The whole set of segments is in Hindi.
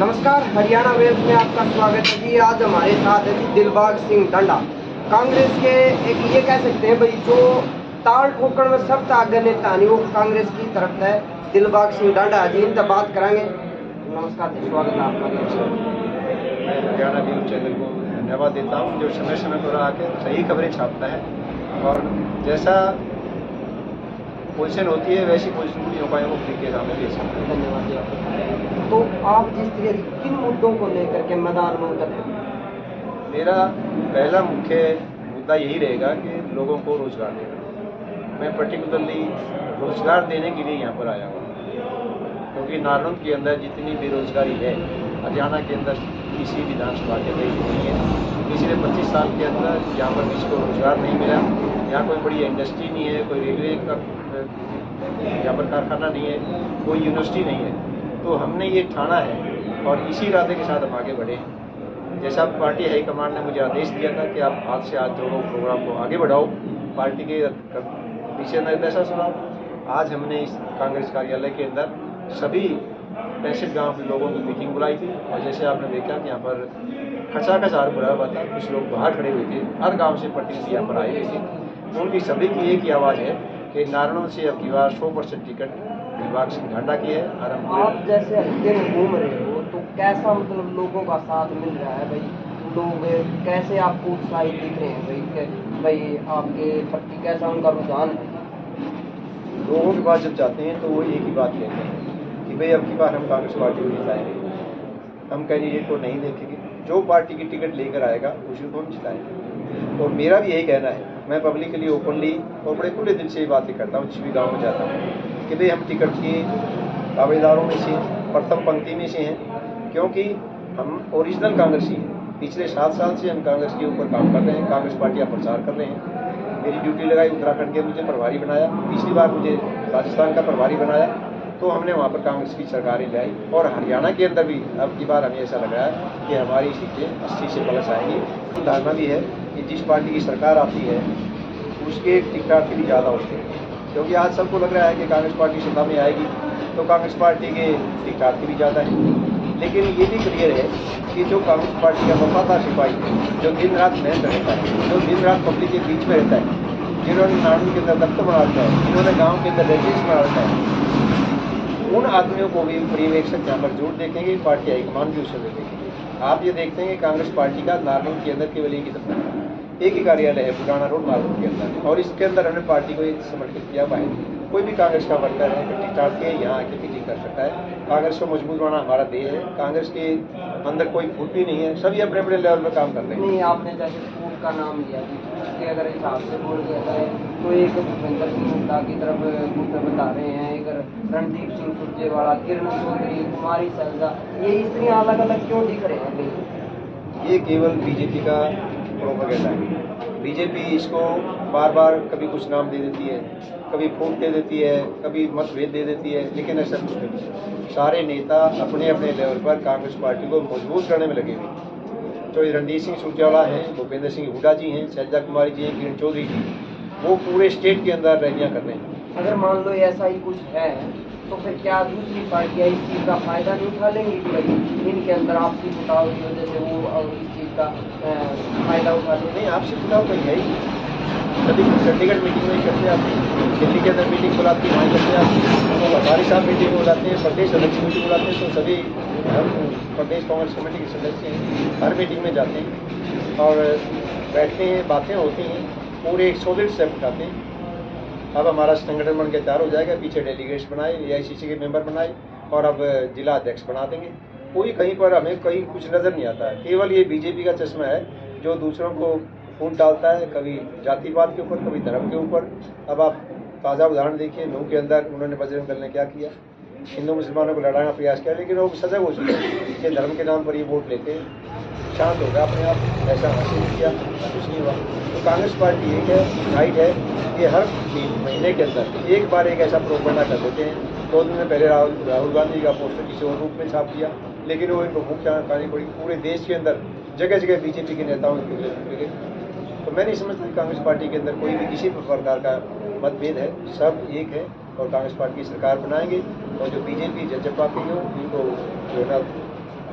नमस्कार, हरियाणा वेव्स में आपका स्वागत है जी। आज हमारे साथ है जी दिलबाग सिंह टांडा, कांग्रेस के एक ये कह सकते हैं भाई जो ताल ठोकण में सब आगे नेता नहीं, वो कांग्रेस की तरफ है दिलबाग सिंह टांडा जी। इनसे बात कराएंगे। नमस्कार जी, स्वागत है आपका। मैं हरियाणा न्यूज़ चैनल को धन्यवाद देता हूँ जो समय समय पर आके सही खबरें छापता है और जैसा पोजीशन होती है वैसी पोजीशन की उपायों को फ्री के सामने पेश करते हैं। धन्यवाद जी आपका। तो आप जिस तरह किन मुद्दों को लेकर के मैदान में उतरे? मेरा पहला मुख्य मुद्दा यही रहेगा कि लोगों को रोजगार देना। मैं पर्टिकुलरली रोजगार देने के लिए यहाँ पर आया हूँ, क्योंकि नारनौल के अंदर जितनी बेरोजगारी है हरियाणा के अंदर किसी विधानसभा के अंदर नहीं है। पिछले 25 साल के अंदर यहाँ पर किसी को रोजगार नहीं मिला। यहाँ कोई बड़ी इंडस्ट्री नहीं है, कोई रेलवे का यहाँ पर कारखाना नहीं है, कोई यूनिवर्सिटी नहीं है। तो हमने ये ठाना है और इसी इरादे के साथ हम आगे बढ़े। जैसा पार्टी हाईकमान ने मुझे आदेश दिया था कि आप हाथ से हाथ जोड़ो, प्रोग्राम को आगे बढ़ाओ, पार्टी के पीछे निर्देशा सुनाओ। आज हमने इस कांग्रेस कार्यालय के अंदर सभी 65 गाँव के लोगों की मीटिंग बुलाई थी और जैसे आपने देखा कि यहाँ पर खचाखच हार बुरा हुआ था, कुछ लोग बाहर खड़े हुए थे, हर गांव से प्रतिनिधि यहाँ पर आए हुए थे। उनकी सभी की एक ही आवाज़ है कि नारनौल से अब की बार 100% टिकट दिलबाग सिंह टांडा की है। और आप जैसे हल्के में घूम रहे हो तो कैसा मतलब लोगों का साथ मिल रहा है भाई? लोग कैसे आपको उत्साहित दिख रहे हैं भाई आपके प्रति कैसा उनका रुझान है? लोगों के पास जब जाते हैं तो वो एक ही बात कहते हैं कि भाई अब की बार हम कांग्रेस पार्टी को जिताएंगे। हम कैंडिडेट को नहीं देखेंगे, जो पार्टी की टिकट लेकर आएगा उसी को हम जिताएंगे। और मेरा भी यही कहना है, मैं पब्लिकली ओपनली और बड़े खुले दिल से ये बातें करता हूँ, जिस भी गाँव में जाता हूँ कि भाई हम टिकट के दावेदारों में से प्रथम पंक्ति में से हैं, क्योंकि हम ओरिजिनल कांग्रेसी हैं। पिछले 7 साल से हम कांग्रेस के ऊपर काम कर रहे हैं, कांग्रेस पार्टी का प्रचार कर रहे हैं। मेरी ड्यूटी लगाई, उत्तराखंड के मुझे प्रभारी बनाया, पिछली बार मुझे राजस्थान का प्रभारी बनाया, तो हमने वहाँ पर कांग्रेस की सरकारें लाई। और हरियाणा के अंदर भी अब की बार हमें ऐसा लग रहा है कि हमारी सीटें 80 से प्लस आएंगी। धारणा भी है कि जिस पार्टी की सरकार आती है उसके टिकट भी ज़्यादा होते हैं, क्योंकि आज सबको लग रहा है कि कांग्रेस पार्टी सत्ता में आएगी तो कांग्रेस पार्टी के टिकट भी ज़्यादा है। लेकिन ये भी क्लियर है कि जो कांग्रेस पार्टी का वफादार सिपाही है, जो दिन रात मेहनत रहता है, जो दिन रात पब्लिक के बीच में रहता है, जिन्होंने नारनौल के अंदर दफ्तर बना रखा है, जिन्होंने गाँव के अंदर रेजिडेंस बना रखा है, उन आदमियों को भी पर्यवेक्षक यहाँ पर जरूर देखेंगे, पार्टी हाईकमान भी उसे देखेंगे। आप ये देखते हैं कि कांग्रेस पार्टी का नारनौल के अंदर केवल एक ही दफ्तर है, एक ही कार्यालय है पुराना रोड नारनौल के अंदर, और इसके अंदर हमने पार्टी को समर्पित किया हुआ है। कोई भी कांग्रेस का वर्कर है टिकट के यहाँ आके मीटिंग कर सकता है। कांग्रेस को मजबूत बनाना हमारा ध्येय है। कांग्रेस के अंदर कोई फूट भी नहीं है, सभी अपने अपने लेवल पर काम कर रहे हैं। नहीं, आपने जैसे स्कूल का नाम लिया जी, उसके अगर हिसाब से बोल दिया जाए तो एक भूपेंद्र सिंह हुड्डा की तरफ बता रहे हैं, एक रणदीप सिंह सुरजेवाला, किरण चौधरी, कुमारी सैलजा, ये स्त्रियाँ अलग अलग क्यों दिख रहे हैं भाई? ये केवल बीजेपी का प्रोपेगेंडा है। बीजेपी इसको बार बार कभी कुछ नाम दे देती है, कभी फूट दे देती है, कभी मतभेद दे देती है, लेकिन ऐसा कुछ नहीं। सारे नेता अपने अपने लेवल पर कांग्रेस पार्टी को मजबूत करने में लगे हुए। तो रणदीप सिंह सुरजेवाला हैं, भूपेंद्र सिंह हुड्डा जी हैं, सैलजा कुमारी जी हैं, किरण चौधरी जी, वो पूरे स्टेट के अंदर रैलियाँ कर रहे हैं। अगर मान लो ऐसा ही कुछ है तो फिर क्या दूसरी पार्टियाँ इस चीज़ का फायदा नहीं उठा लेंगी कि भाई इनके अंदर आपसी फुटाव की वजह से वो इस चीज़ का फायदा उठा लें? नहीं, आपसी फुटाव तो है ही। कभी चंडीगढ़ मीटिंग नहीं करते आप, दिल्ली के अंदर मीटिंग बुलाती है वहाँ करते आप, तो हमारे साथ मीटिंग बुलाते हैं, प्रदेश अध्यक्ष मीटिंग बुलाते हैं, तो सभी हम प्रदेश कांग्रेस कमेटी के सदस्य हैं, हर मीटिंग में जाते हैं और बैठते हैं, बातें होती हैं, पूरे 100 स्टेप उठाते हैं। अब हमारा संगठन बन के तैयार हो जाएगा, पीछे डेलीगेट्स बनाए, AICC के मेंबर बनाए और अब जिला अध्यक्ष बना देंगे। कोई कहीं पर हमें कहीं कुछ नज़र नहीं आता है, केवल ये बीजेपी का चश्मा है जो दूसरों को फूट डालता है, कभी जातिवाद के ऊपर, कभी धर्म के ऊपर। अब आप ताज़ा उदाहरण देखिए, नूह के अंदर उन्होंने बजरंग दल ने क्या किया, हिंदू मुसलमानों को लड़ाने का प्रयास किया, लेकिन वो सजग हो चुके हैं कि धर्म के नाम पर ये वोट लेते हैं, शांत हो गया अपने आप, ऐसा हासिल किया, कुछ नहीं हुआ। तो कांग्रेस पार्टी एक है, राइट है, ये हर महीने के अंदर एक बार एक ऐसा प्रोपेगेंडा कर देते हैं। 2 दिन में पहले राहुल गांधी का पोस्टर किसी और रूप में छाप दिया, लेकिन वो इनको मुख्य जानकारी पड़ी, पूरे देश के अंदर जगह जगह बीजेपी के नेताओं के। तो मैं नहीं समझता कि कांग्रेस पार्टी के अंदर कोई भी किसी प्रकार का मतभेद है, सब एक है और कांग्रेस पार्टी की सरकार बनाएंगे। और जो बीजेपी जजपा के हो इनको जो है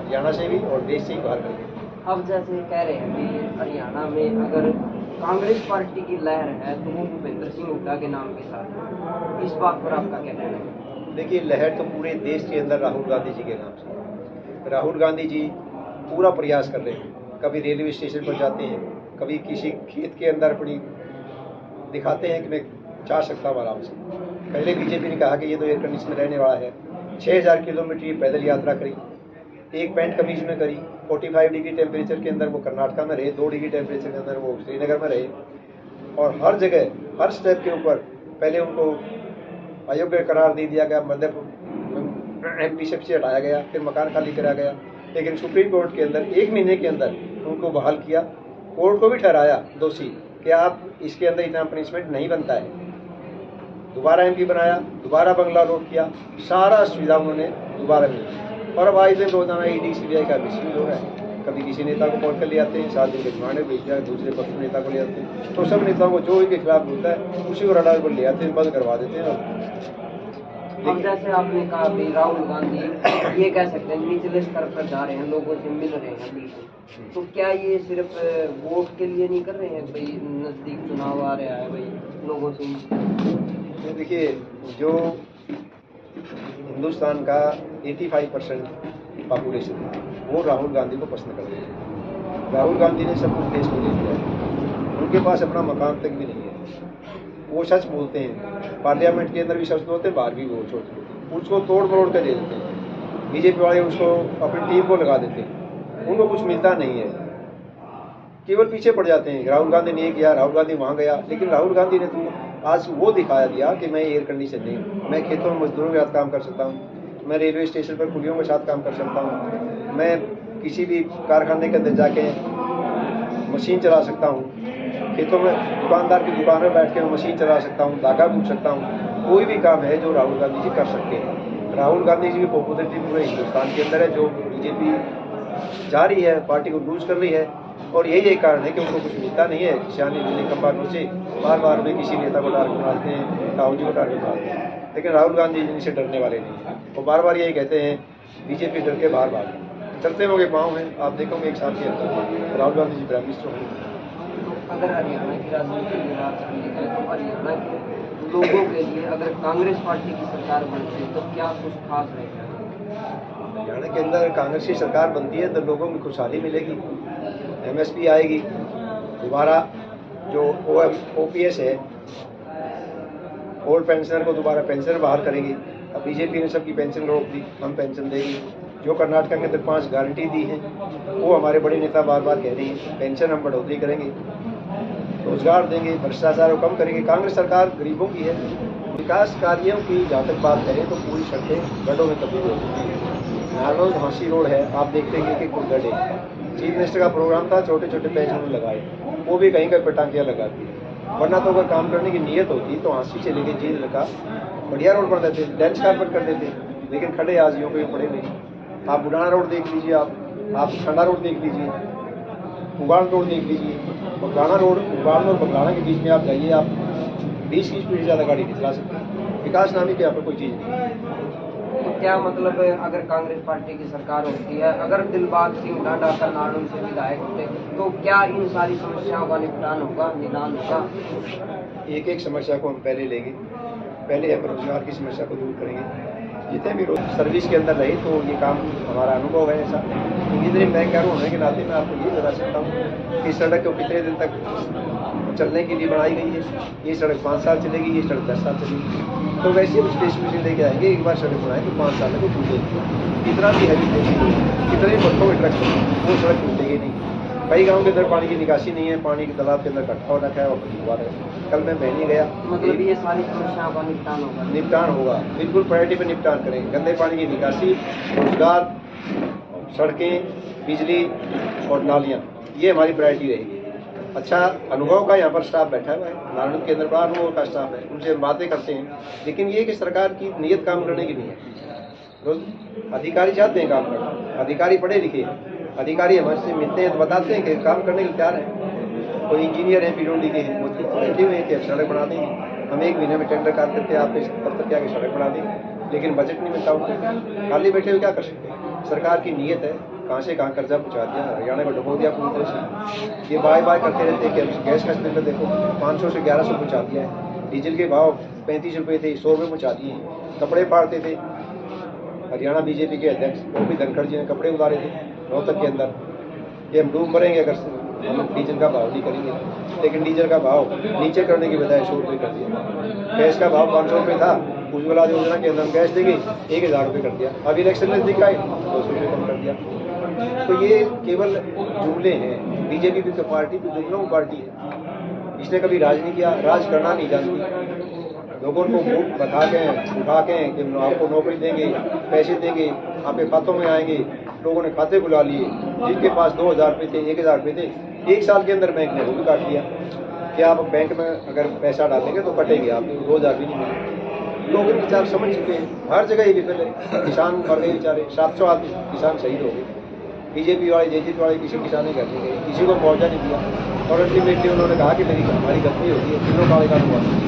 हरियाणा से भी और देश से ही बाहर करेंगे। अब जैसे कह रहे हैं कि हरियाणा में अगर कांग्रेस पार्टी की लहर है तो वो भूपेंद्र सिंह हुड्डा के नाम के साथ है। इस बात पर आपका क्या कहना है? देखिए, लहर तो पूरे देश के अंदर राहुल गांधी जी के नाम से। राहुल गांधी जी पूरा प्रयास कर रहे हैं, कभी रेलवे स्टेशन पर जाते हैं, कभी किसी खेत के अंदर अपनी दिखाते हैं कि मैं जा सकता हूँ आराम से। पहले बीजेपी ने कहा कि ये तो एयर कंडीशन में रहने वाला है, 6000 किलोमीटर की पैदल यात्रा करी, एक पैंट कमीज में करी, 45 डिग्री टेम्परेचर के अंदर वो कर्नाटका में रहे, 2 डिग्री टेम्परेचर के अंदर वो श्रीनगर में रहे, और हर जगह हर स्टेप के ऊपर पहले उनको अयोग्य करार दे दिया गया, मध्य एमपीशिप से हटाया गया, फिर मकान खाली कराया गया, लेकिन सुप्रीम कोर्ट के अंदर 1 महीने के अंदर उनको बहाल किया। कोर्ट को भी ठहराया दोषी कि आप इसके अंदर इतना पनिशमेंट नहीं बनता है। दोबारा एमपी बनाया, दोबारा बंगला लोड किया, सारा सुविधा उन्होंने दोबारा मिली। और अब आए दिन रोजाना ईडी सीबीआई का मिसयूज हो रहा है। कभी किसी नेता को कॉल कर ले आते हैं, 7 दिन के रिमांड भेज दिया, दूसरे पक्ष नेता को ले आते हैं, तो सब नेताओं को जो इनके खिलाफ होता है उसी को रडार पर ले आते हैं, बंद करवा देते हैं। अब जैसे आपने कहा कि राहुल गांधी ये कह सकते हैं निचले स्तर पर जा रहे हैं, लोगों से मिल रहे हैं बिल्कुल, तो क्या ये सिर्फ वोट के लिए नहीं कर रहे हैं? भाई नजदीक चुनाव आ रहा है, भाई लोगों से देखिए, जो हिंदुस्तान का 85% पॉपुलेशन है वो राहुल गांधी को पसंद करते हैं। राहुल गांधी ने सब कुछ देश को दे दिया है, उनके पास अपना मकान तक भी नहीं है। वो सच बोलते हैं, पार्लियामेंट के अंदर भी सच बोलते हैं, बाहर भी वो सच बोलते हैं, उसको तोड़ मरोड़ कर दे देते हैं। बीजेपी वाले उसको अपनी टीम को लगा देते हैं, उनको कुछ मिलता नहीं है, केवल पीछे पड़ जाते हैं। राहुल गांधी ने ये किया, राहुल गांधी वहाँ गया, लेकिन राहुल गांधी ने तो आज वो दिखाया दिया कि मैं एयर कंडीशन नहीं हूँ, मैं खेतों में मजदूरों के साथ काम कर सकता हूँ, मैं रेलवे स्टेशन पर कुलियों के साथ काम कर सकता हूँ, मैं किसी भी कारखाने के अंदर जाके मशीन चला सकता हूँ, खेतों में दुकानदार की दुकान में बैठ के मैं मशीन चला सकता हूँ, धागा बूझ सकता हूँ। कोई भी काम है जो राहुल गांधी जी कर सकते हैं। राहुल गांधी जी की पॉपुलरिटी पूरे हिंदुस्तान के अंदर है। जो बीजेपी जा रही है, पार्टी को लूज कर रही है, और यही एक कारण है कि उनको कुछ मिलता नहीं है। किसानी बिजली कंपनियों से बार बार में किसी नेता को टारगेट बनाते हैं, राहुल जी को टारगेट बनाते हैं, लेकिन राहुल गांधी जी से डरने वाले नहीं हैं। वो बार बार यही कहते हैं बीजेपी डर के बाहर भागे, चलते होंगे पाँव हैं। आप देखोगे एक साल के अंदर राहुल गांधी जी प्राइम मिनिस्टर होंगे। अगर हरियाणा की राजनीति की बात की जाए तो हरियाणा के लोगों के लिए अगर कांग्रेस पार्टी की सरकार बनती है तो क्या कुछ खास रहेगा? हरियाणा के अंदर कांग्रेस की सरकार बनती है तो लोगों में खुशहाली मिलेगी, एमएसपी आएगी, दोबारा जो ओपीएस है, ओल्ड पेंशनर को दोबारा पेंशन बहाल करेंगे। अब बीजेपी ने सबकी पेंशन रोक दी, हम पेंशन देंगे। जो कर्नाटक के अंदर 5 गारंटी दी हैं वो हमारे बड़े नेता बार बार कह रहे हैं, पेंशन हम बढ़ोतरी करेंगे, रोजगार देंगे, भ्रष्टाचार को कम करेंगे। कांग्रेस सरकार गरीबों की है। विकास कार्यों की जहाँ तक बात करें तो पूरी सड़कें गड्ढों में तब्दील हो चुकी है। नारनौल झांसी रोड है, आप देखते हैं कि कुछ गड्ढे। चीफ मिनिस्टर का प्रोग्राम था, छोटे छोटे पैच उन्होंने लगाए, वो भी कहीं कहीं पटाखियाँ लगा दी। वरना तो अगर काम करने की नीयत होती तो हाँसी से लेके जींद का बढ़िया रोड बन देते, डेंस कारपेट कर देते, लेकिन खड़े आजियों को पड़े नहीं। आप बुढ़ाना रोड देख लीजिए, आप ठंडा रोड देख लीजिए, उगाड़ रोड देख लीजिए, बगलाना रोड, उगाड़ और बगलाना के बीच में आप जाइए, आप 20 की स्पीड से ज़्यादा गाड़ी नहीं चला सकते। विकास नामी के यहाँ पर कोई चीज़ नहीं। तो क्या मतलब अगर कांग्रेस पार्टी की सरकार होती है, अगर दिलबाग सिंह डांडा कर्नाटक से विधायक होते तो क्या इन सारी समस्याओं का निदान होगा? एक एक समस्या को हम पहले लेंगे, पहले हम रोजगार की समस्या को दूर करेंगे। जितने भी सर्विस के अंदर रहे तो ये काम हमारा अनुभव है ऐसा। इंजीनियरिंग बैंकर होने के नाते मैं आपको ये बता सकता हूँ कि सड़क को कितने दिन तक चलने के लिए बनाई गई है। ये सड़क 5 साल चलेगी, ये सड़क 10 साल चलेगी। तो वैसे हम स्टेशन मशीन लेके आएंगे, एक बार सड़क बनाए तो 5 साल तक टूटेगी। कितना भी हैवी स्टेशन, कितने बच्चों में ट्रक वो सड़क टूटेगी नहीं। कई गाँव के अंदर पानी की निकासी नहीं है, पानी के तालाब के अंदर इकट्ठा हो रखा है और हुआ है। कल मैं बहनी गया, मतलब ये सारी समस्याओं का निपटान होगा, बिल्कुल प्रायोरिटी पर निपटान करेंगे। गंदे पानी की निकासी, रोजगार, सड़कें, बिजली और नालियाँ, ये हमारी प्रायोरिटी रहेगी। अच्छा अनुभव का यहाँ पर स्टाफ बैठा हुआ है, नारायण के अंदर बड़ा अनुभव का स्टाफ है, उनसे बातें करते हैं, लेकिन ये कि सरकार की नीयत काम करने की नहीं है। अधिकारी चाहते हैं काम करना, अधिकारी पढ़े लिखे हैं, अधिकारी हमारे से मिलते हैं तो बताते हैं कि काम करने के लिए तैयार है। कोई इंजीनियर है पीडब्ल्यूडी के, वो बैठे हुए हैं कि अब सड़क बना देंगे, हम 1 महीने में टेंडर कर करके आपके दफ्तर के आगे सड़क बना देंगे, लेकिन बजट नहीं मिलता उनको, खाली बैठे हुए क्या कर सकते हैं। सरकार की नीयत है, कहाँ से कहाँ कर्जा पहुँचा दिया, हरियाणा को डुबो दिया पूरी तरह से। ये बाय बाय करते रहते हैं कि गैस का सिलेंडर देखो 500 से 1100 पहुँचा दिया है, डीजल के भाव 35 रुपये थे 100 रुपये पहुँचा दिए हैं। कपड़े फाड़ते थे हरियाणा बीजेपी के अध्यक्ष गोपी धनखड़ जी ने कपड़े उतारे थे रोहतक के अंदर कि हम डूब मरेंगे अगर हम डीजल का भाव नहीं करेंगे, लेकिन डीजल का भाव नीचे करने की बजाय 100 रुपये कर दिया। गैस का भाव 500 रुपये था, उज्ज्वला योजना के अंदर हम गैस देंगे 1000 रुपये कर दिया। अब इलेक्शन में दिखाए 200 रुपये कम कर दिया। तो ये केवल जुमले हैं। बीजेपी भी तो पार्टी तो जुमलों की पार्टी है, इसने कभी राज नहीं किया, राज करना नहीं जानती। लोगों को वोट बता के उठा के कि आपको नौकरी देंगे, पैसे देंगे, आपके खातों में आएंगे, लोगों ने खाते खुला लिए। जिनके पास 2000 रुपये थे 1000 रुपये थे, 1 साल के अंदर बैंक ने वो भी काट लिया कि आप बैंक में अगर पैसा डालेंगे तो कटेंगे, आप 2000 भी नहीं मिलेंगे। लोग इन विचार समझ चुके हैं, हर जगह ये विफल है। किसान मर गए बेचारे, 700 आदमी किसान शहीद हो गए। बीजेपी वाले जेजेपी वाले किसी किसान नहीं करने गए, किसी को मुआवजा नहीं दिया और अल्टीमेटली उन्होंने कहा कि मेरी हमारी गलती होती है, तीनों काले कानून हुआ।